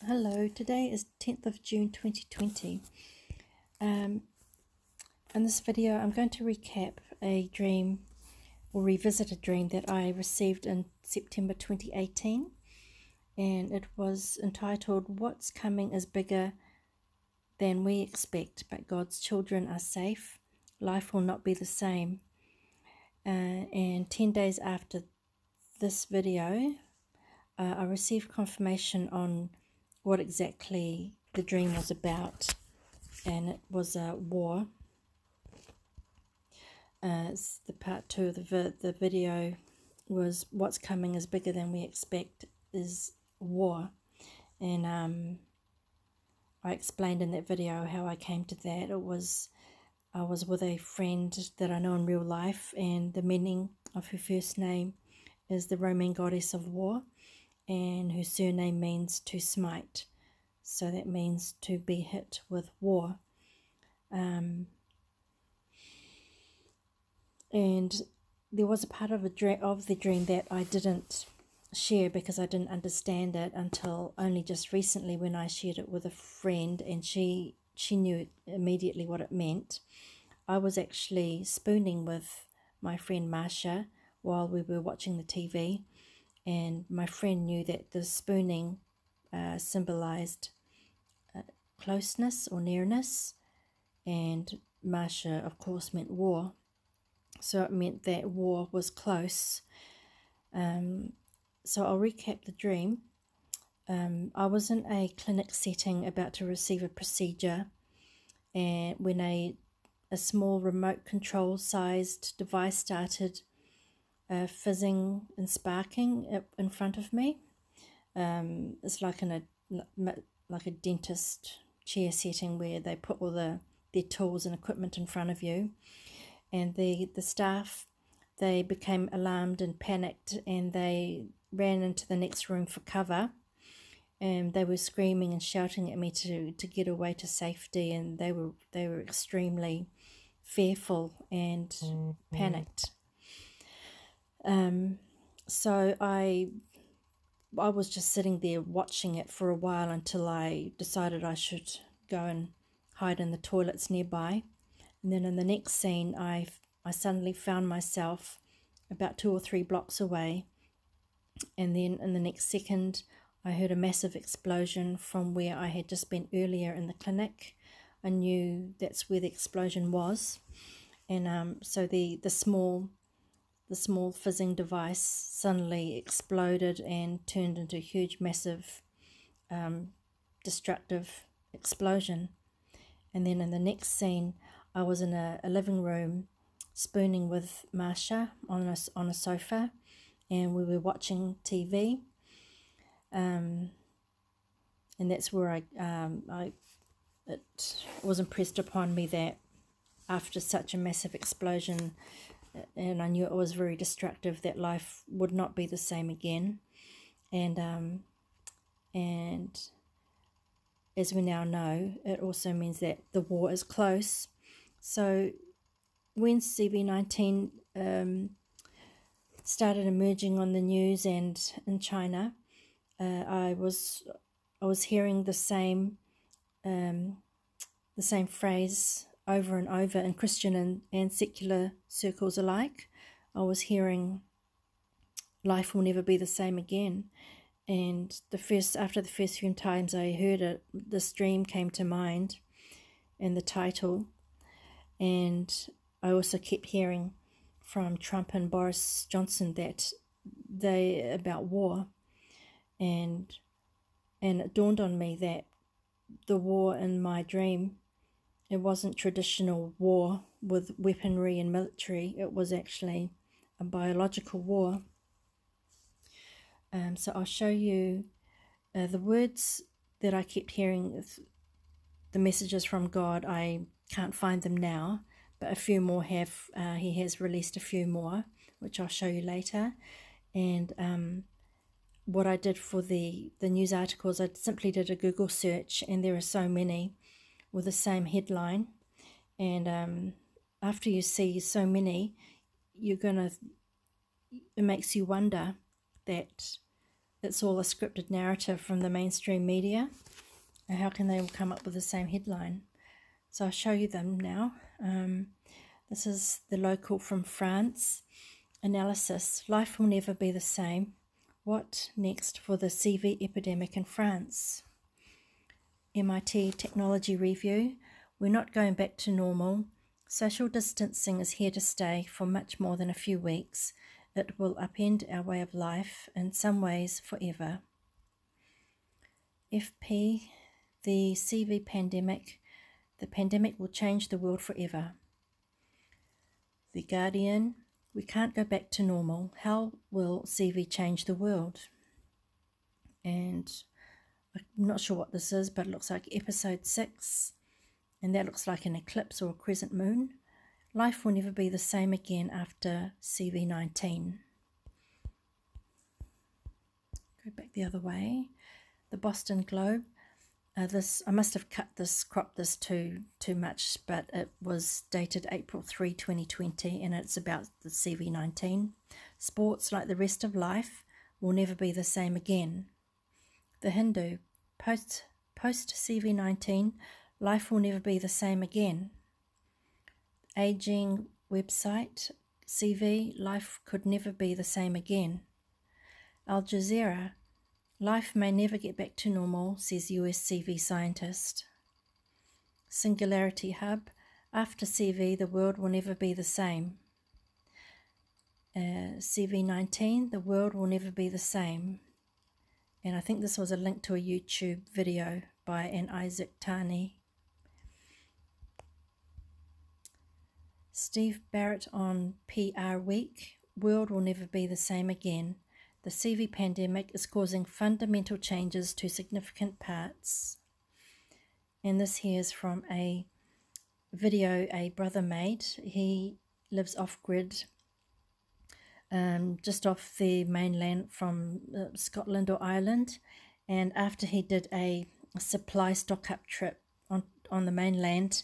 Hello, today is 10th of June 2020. In this video I'm going to recap a dream or revisit a dream that I received in September 2018, and it was entitled "What's Coming is Bigger Than We Expect, but God's Children Are Safe. Life Will Not Be the Same." And 10 days after this video I received confirmation on what exactly the dream was about, and it was a war. It's the part 2 of the video was "What's Coming is Bigger Than We Expect" is war, and I explained in that video how I came to that. I was with a friend that I know in real life, and the meaning of her first name is the Roman goddess of war, and her surname means to smite, so that means to be hit with war. And there was a part of the dream that I didn't share because I didn't understand it until only just recently, when I shared it with a friend, and she knew immediately what it meant. I was actually spooning with my friend Marsha while we were watching the TV, and my friend knew that the spooning symbolized closeness or nearness, and Marsha of course meant war, so it meant that war was close. So I'll recap the dream. I was in a clinic setting about to receive a procedure, and when a small remote control sized device started fizzing and sparking in front of me. It's like a dentist chair setting where they put all their tools and equipment in front of you, and the staff, they became alarmed and panicked, and they ran into the next room for cover, and they were screaming and shouting at me to get away to safety, and they were extremely fearful and panicked. So I was just sitting there watching it for a while until I decided I should go and hide in the toilets nearby. And then in the next scene, I suddenly found myself about 2 or 3 blocks away, and then in the next second I heard a massive explosion from where I had just been earlier in the clinic. I knew that's where the explosion was, and so the small fizzing device suddenly exploded and turned into a huge, massive, destructive explosion. And then in the next scene, I was in a living room spooning with Marsha on a sofa, and we were watching TV. And that's where it was impressed upon me that after such a massive explosion, and I knew it was very destructive, that life would not be the same again. And as we now know, it also means that the war is close. So when CV19 started emerging on the news and in China, I was hearing the same phrase over and over in Christian and secular circles alike. I was hearing life will never be the same again. And after the first few times I heard it, this dream came to mind and the title. And I also kept hearing from Trump and Boris Johnson that about war, and it dawned on me that the war in my dream, it wasn't traditional war with weaponry and military. It was actually a biological war. So I'll show you the words that I kept hearing, the messages from God. I can't find them now, but a few more have. He has released a few more, which I'll show you later. And what I did for the news articles, I simply did a Google search, and there are so many with the same headline. And after you see so many, it makes you wonder that it's all a scripted narrative from the mainstream media. And how can they all come up with the same headline? So I'll show you them now. This is the local from France. Analysis: life will never be the same. What next for the CV epidemic in France? MIT Technology Review: we're not going back to normal. Social distancing is here to stay for much more than a few weeks. It will upend our way of life, in some ways forever. FP: the CV pandemic. The pandemic will change the world forever. The Guardian: we can't go back to normal. How will CV change the world? And I'm not sure what this is, but it looks like episode 6. And that looks like an eclipse or a crescent moon. Life will never be the same again after CV-19. Go back the other way. The Boston Globe. This, I must have cropped this too much, but it was dated April 3, 2020, and it's about the CV-19. Sports, like the rest of life, will never be the same again. The Hindu: post CV-19, life will never be the same again. Aging website: CV, life could never be the same again. Al Jazeera: life may never get back to normal, says US CV scientist. Singularity Hub: after CV, the world will never be the same. CV-19, the world will never be the same. And I think this was a link to a YouTube video by an Isaac Tani. Steve Barrett on PR Week: world will never be the same again. The CV pandemic is causing fundamental changes to significant parts. And this here is from a video a brother made. He lives off-grid, just off the mainland from Scotland or Ireland. And after he did a supply stock-up trip on the mainland,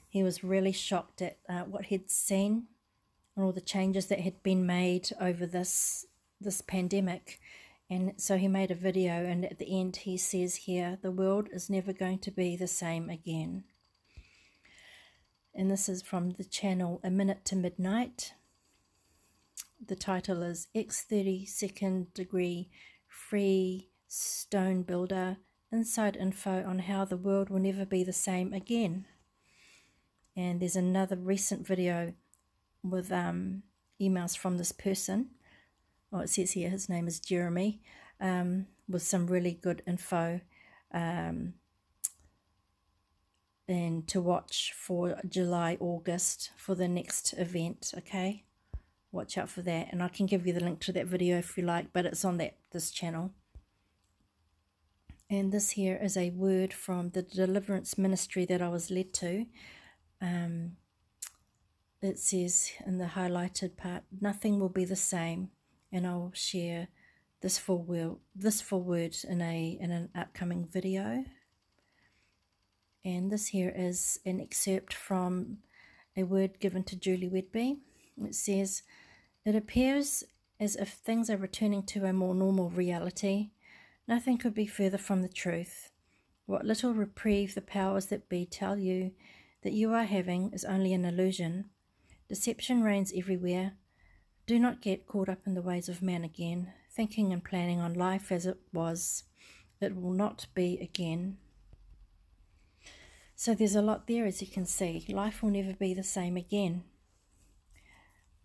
he was really shocked at what he'd seen and all the changes that had been made over this pandemic. And so he made a video, and at the end he says here, the world is never going to be the same again. And this is from the channel A Minute to Midnight. The title is X32nd Degree Free Stone Builder: inside info on how the world will never be the same again. And there's another recent video with emails from this person. Oh, it says here his name is Jeremy, with some really good info and to watch for July, August for the next event, okay? Watch out for that, and I can give you the link to that video if you like, but it's on this channel. And this here is a word from the deliverance ministry that I was led to. It says in the highlighted part, nothing will be the same. And I'll share this full word in an upcoming video. And this here is an excerpt from a word given to Julie Wedby. It says, it appears as if things are returning to a more normal reality. Nothing could be further from the truth. What little reprieve the powers that be tell you that you are having is only an illusion. Deception reigns everywhere. Do not get caught up in the ways of man again, thinking and planning on life as it was. It will not be again. So there's a lot there, as you can see. Life will never be the same again.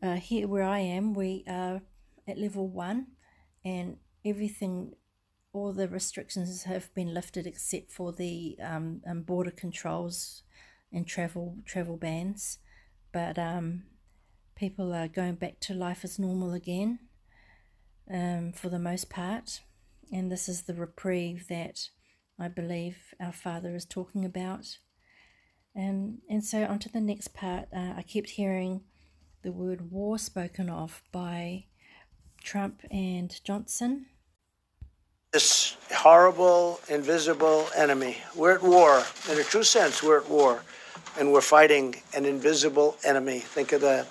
Here where I am, we are at level 1, and everything, all the restrictions have been lifted except for the border controls and travel bans. But people are going back to life as normal again, for the most part. And this is the reprieve that I believe our Father is talking about. And so on to the next part. I kept hearing the word war spoken of by Trump and Johnson. This horrible, invisible enemy. We're at war. In a true sense, we're at war. And we're fighting an invisible enemy. Think of that.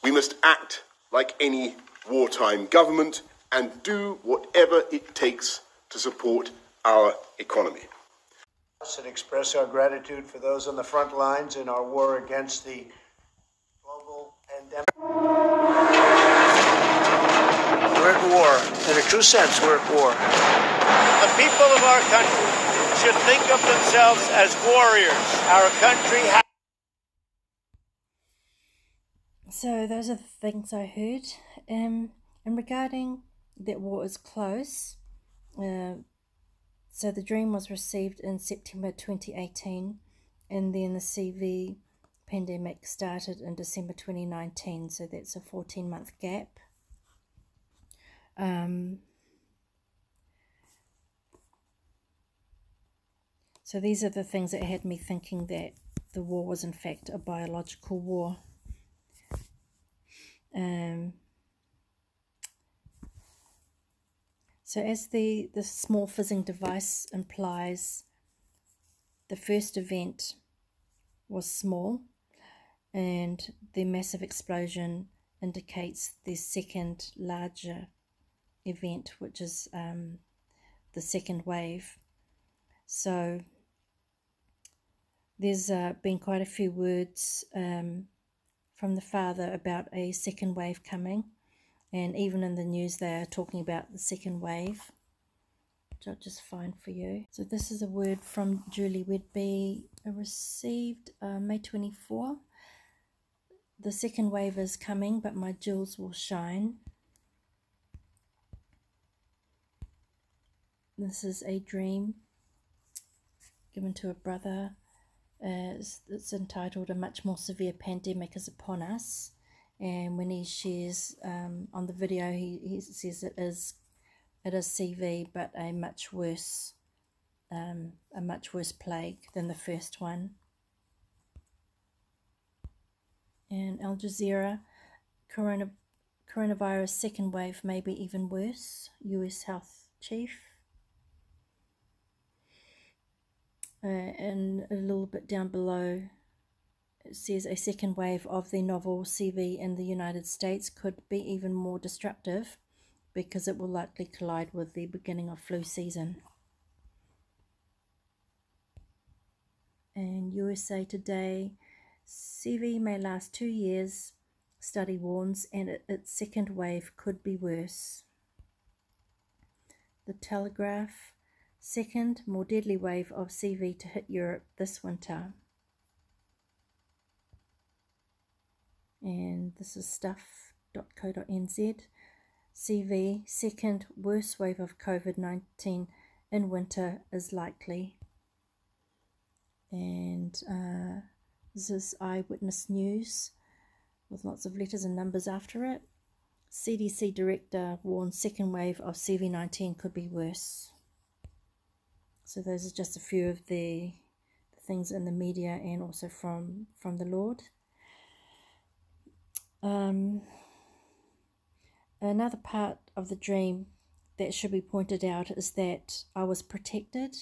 We must act like any wartime government and do whatever it takes to support our economy. And express our gratitude for those on the front lines in our war against the global pandemic. We're at war. In a true sense, we're at war. The people of our country should think of themselves as warriors. Our country has... So those are the things I heard. And regarding that war is close, so the dream was received in September 2018, and then the CV pandemic started in December 2019, so that's a 14-month gap. So these are the things that had me thinking that the war was in fact a biological war. So as the small fizzing device implies, the first event was small, and the massive explosion indicates the second larger event, which is the second wave. So there's been quite a few words from the Father about a second wave coming, and even in the news they are talking about the second wave, which I'll just find for you. So this is a word from Julie Wedby, received May 24. The second wave is coming, but my jewels will shine. This is a dream given to a brother. It's entitled "A Much More Severe Pandemic is Upon Us," and when he shares on the video, he says it is CV, but a much worse plague than the first one. And Al Jazeera, coronavirus second wave may be even worse, US Health Chief. And a little bit down below, it says a second wave of the novel CV in the United States could be even more destructive because it will likely collide with the beginning of flu season. And USA Today, CV may last 2 years, study warns, and its second wave could be worse. The Telegraph, second, more deadly wave of CV to hit Europe this winter. And this is stuff.co.nz. CV, second worst wave of COVID-19 in winter is likely. And this is Eyewitness News with lots of letters and numbers after it. CDC director warns second wave of CV-19 could be worse. So those are just a few of the things in the media and also from the Lord. Another part of the dream that should be pointed out is that I was protected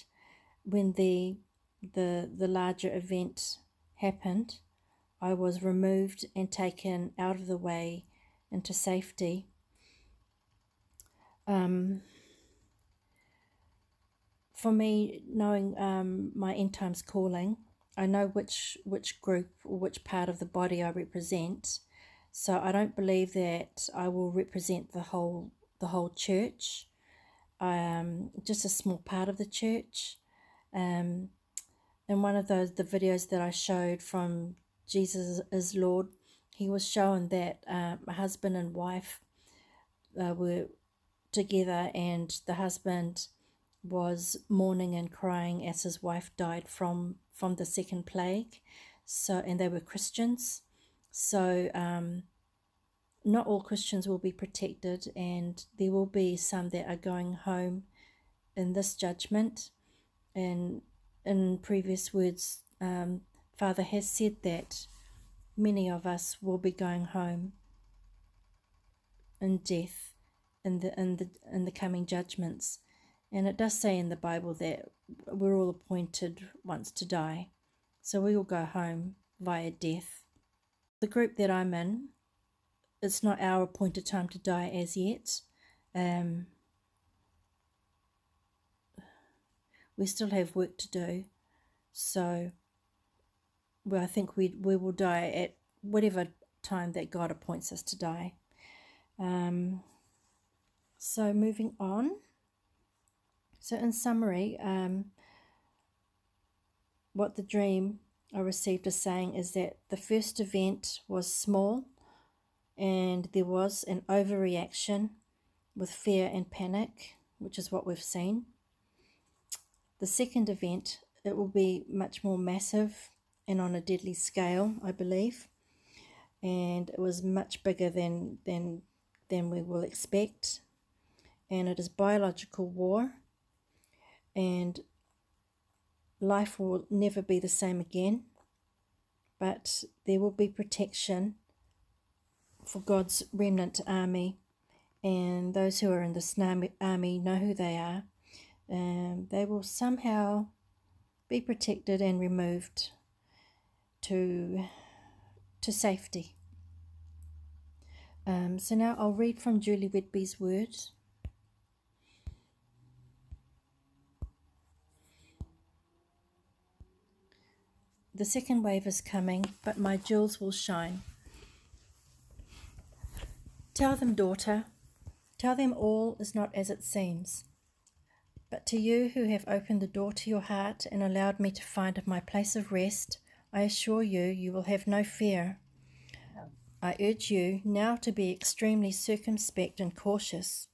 when the larger event happened. I was removed and taken out of the way into safety. For me, knowing my end times calling, I know which group or which part of the body I represent. So I don't believe that I will represent the whole church. Just a small part of the church. In one of the videos that I showed from Jesus is Lord, he was showing that a husband and wife were together, and the husband was mourning and crying as his wife died from the second plague. So, and they were Christians. So not all Christians will be protected, and there will be some that are going home in this judgment. And in previous words, Father has said that many of us will be going home in death in the coming judgments. And it does say in the Bible that we're all appointed once to die, so we will go home via death. The group that I'm in, it's not our appointed time to die as yet. We still have work to do, so well, I think we will die at whatever time that God appoints us to die. So moving on. So in summary, what the dream I received is saying is that the first event was small and there was an overreaction with fear and panic, which is what we've seen. The second event, it will be much more massive and on a deadly scale, I believe, and it was much bigger than we will expect, and it is biological war, and life will never be the same again, but there will be protection for God's remnant army, and those who are in this army know who they are. They will somehow be protected and removed to safety. So now I'll read from Julie Whitby's words. The second wave is coming, but my jewels will shine. Tell them, daughter, tell them all is not as it seems. But to you who have opened the door to your heart and allowed me to find my place of rest, I assure you, you will have no fear. I urge you now to be extremely circumspect and cautious.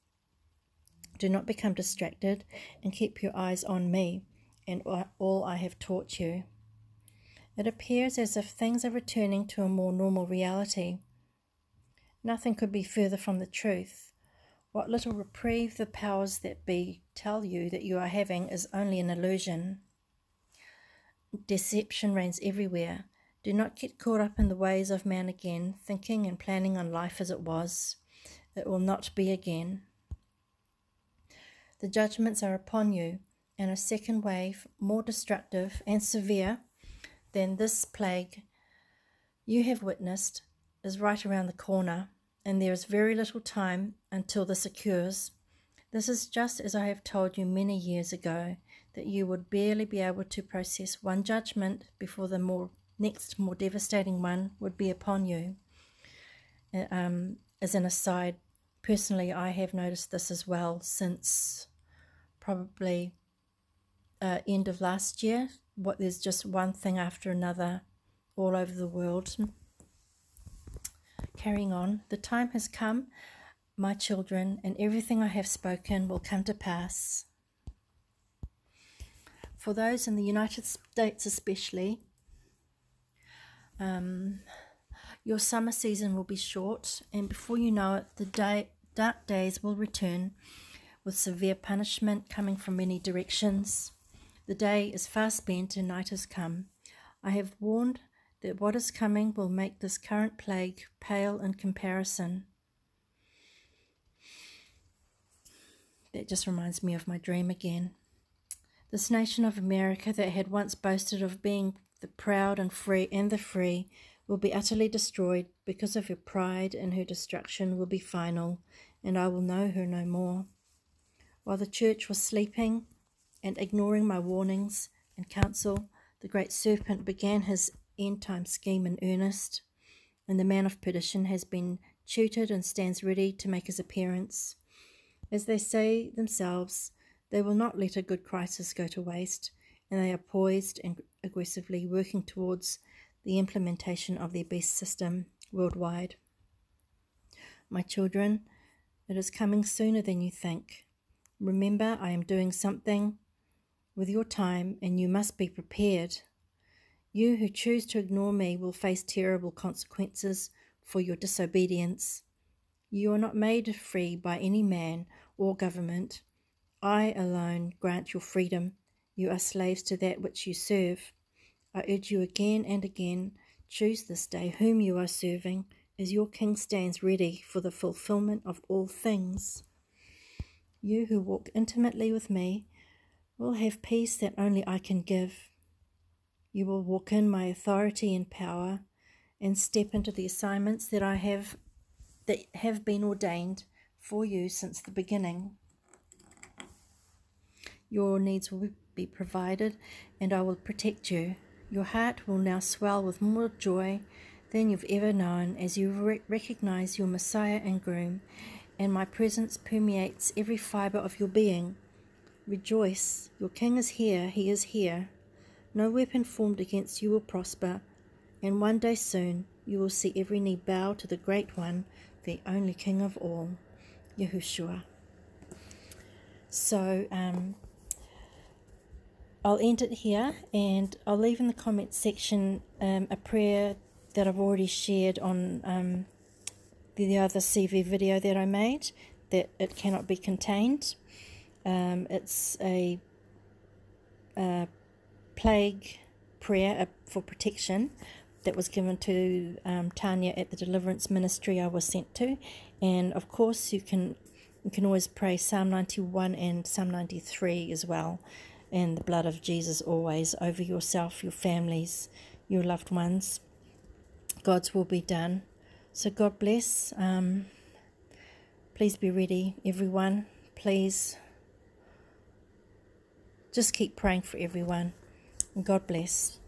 Do not become distracted and keep your eyes on me and all I have taught you. It appears as if things are returning to a more normal reality. Nothing could be further from the truth. What little reprieve the powers that be tell you that you are having is only an illusion. Deception reigns everywhere. Do not get caught up in the ways of man again, thinking and planning on life as it was. It will not be again. The judgments are upon you, and a second wave, more destructive and severe than this plague you have witnessed, is right around the corner, and there is very little time until this occurs. This is just as I have told you many years ago, that you would barely be able to process one judgment before the next more devastating one would be upon you. As an aside, personally, I have noticed this as well since probably end of last year. There's just one thing after another all over the world. Carrying on, the time has come, my children, and everything I have spoken will come to pass. For those in the United States especially, your summer season will be short, and before you know it, the dark days will return with severe punishment coming from many directions. The day is fast spent and night has come. I have warned that what is coming will make this current plague pale in comparison. That just reminds me of my dream again. This nation of America that had once boasted of being the proud and the free will be utterly destroyed because of her pride, and her destruction will be final, and I will know her no more. While the church was sleeping and ignoring my warnings and counsel, the great serpent began his end-time scheme in earnest, and the man of perdition has been tutored and stands ready to make his appearance. As they say themselves, they will not let a good crisis go to waste, and they are poised and aggressively working towards the implementation of their beast system worldwide. My children, it is coming sooner than you think. Remember, I am doing something with your time, and you must be prepared. You who choose to ignore me will face terrible consequences for your disobedience. You are not made free by any man or government. I alone grant your freedom. You are slaves to that which you serve. I urge you again and again, choose this day whom you are serving, as your king stands ready for the fulfillment of all things. You who walk intimately with me will have peace that only I can give. You will walk in my authority and power and step into the assignments that I have that have been ordained for you since the beginning. Your needs will be provided, and I will protect you. Your heart will now swell with more joy than you've ever known as you recognize your Messiah and groom, and my presence permeates every fiber of your being. Rejoice, your King is here, he is here. No weapon formed against you will prosper, and one day soon you will see every knee bow to the Great One, the only King of all, Yahushua. So, I'll end it here, and I'll leave in the comments section a prayer that I've already shared on the other CV video that I made, that it cannot be contained. It's a plague prayer for protection that was given to Tanya at the deliverance ministry I was sent to, and of course you can always pray Psalm 91 and Psalm 93 as well, and the blood of Jesus always over yourself, your families, your loved ones. God's will be done. So God bless. Please be ready, everyone. Please just keep praying for everyone. And God bless.